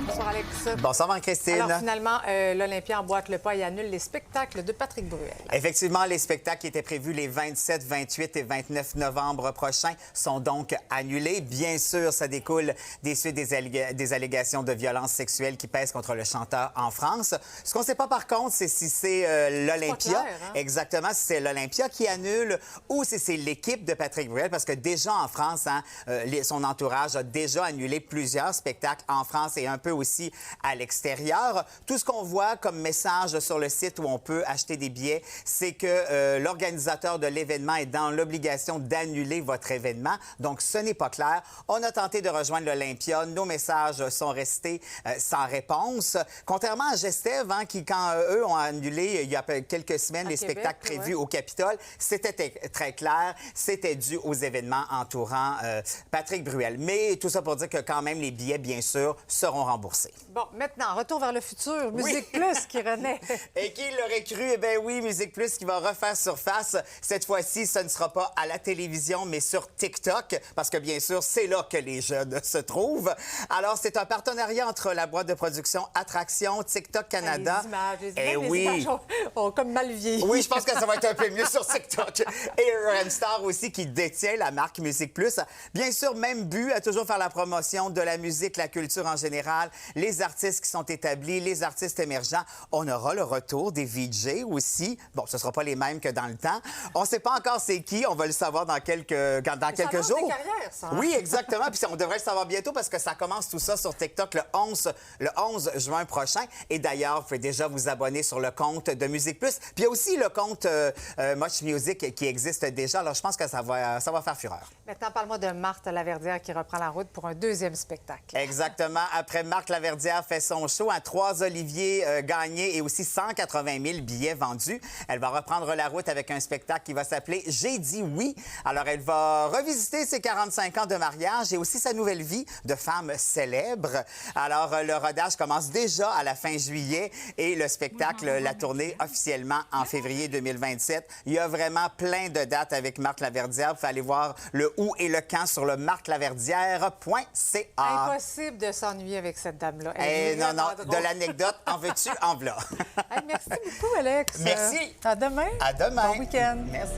Bonsoir, Alex. Bonsoir, Marie-Christine. Alors, finalement, l'Olympia emboîte le pas et annule les spectacles de Patrick Bruel. Effectivement, les spectacles qui étaient prévus les 27, 28 et 29 novembre prochains sont donc annulés. Bien sûr, ça découle des suites des allégations de violences sexuelles qui pèsent contre le chanteur en France. Ce qu'on ne sait pas, par contre, c'est si c'est l'Olympia, exactement, si c'est l'Olympia qui annule ou si c'est l'équipe de Patrick Bruel, parce que déjà en France, son entourage a déjà annulé plusieurs spectacles en France et un peu aussi à l'extérieur. Tout ce qu'on voit comme message sur le site où on peut acheter des billets, c'est que l'organisateur de l'événement est dans l'obligation d'annuler votre événement. Donc, ce n'est pas clair. On a tenté de rejoindre l'Olympia. Nos messages sont restés sans réponse. Contrairement à Gestev, qui, quand eux ont annulé il y a quelques semaines les spectacles prévus au Capitole, c'était très clair. C'était dû aux événements entourant Patrick Bruel. Mais tout ça pour dire que quand même, les billets, bien sûr, seront remboursés. Bon, maintenant, retour vers le futur. Musique Plus qui renaît. Et qui l'aurait cru? Eh bien oui, Musique Plus qui va refaire surface. Cette fois-ci, ce ne sera pas à la télévision, mais sur TikTok, parce que bien sûr, c'est là que les jeunes se trouvent. Alors, c'est un partenariat entre la boîte de production Attraction, TikTok Canada. Les images ont comme mal vieilli. Oui, je pense que ça va être un peu mieux sur TikTok. Et Remstar aussi, qui détient la marque Musique Plus. Bien sûr, même but à toujours faire la promotion de la musique, la culture en général, les artistes qui sont établis, les artistes émergents. On aura le retour des VJ aussi. Bon, ce ne sera pas les mêmes que dans le temps. On ne sait pas encore c'est qui. On va le savoir dans quelques jours. Des carrières, ça, Oui, exactement. Puis on devrait le savoir bientôt parce que ça commence tout ça sur TikTok le 11 juin prochain. Et d'ailleurs, vous pouvez déjà vous abonner sur le compte de Musique Plus. Puis il y a aussi le compte Much Music qui existe déjà. Alors, je pense que ça va faire fureur. Maintenant, parle-moi de Marthe Laverdière qui reprend la route pour un deuxième spectacle. Exactement. Après Marthe Laverdière fait son show, 3 Olivier gagnés et aussi 180 000 billets vendus. Elle va reprendre la route avec un spectacle qui va s'appeler « J'ai dit oui ». Alors, elle va revisiter ses 45 ans de mariage et aussi sa nouvelle vie de femme célèbre. Alors, le rodage commence déjà à la fin juillet et le spectacle, la tournée officiellement en février 2027. Il y a vraiment plein de dates avec Marthe Laverdière. Vous pouvez aller voir le où et le quand sur le marthlaverdière.ca. Impossible de s'ennuyer avec cette dame-là. Non, de l'anecdote, en veux-tu, en v'là. Merci beaucoup, Alex. Merci. À demain. À demain. Bon week-end. Merci.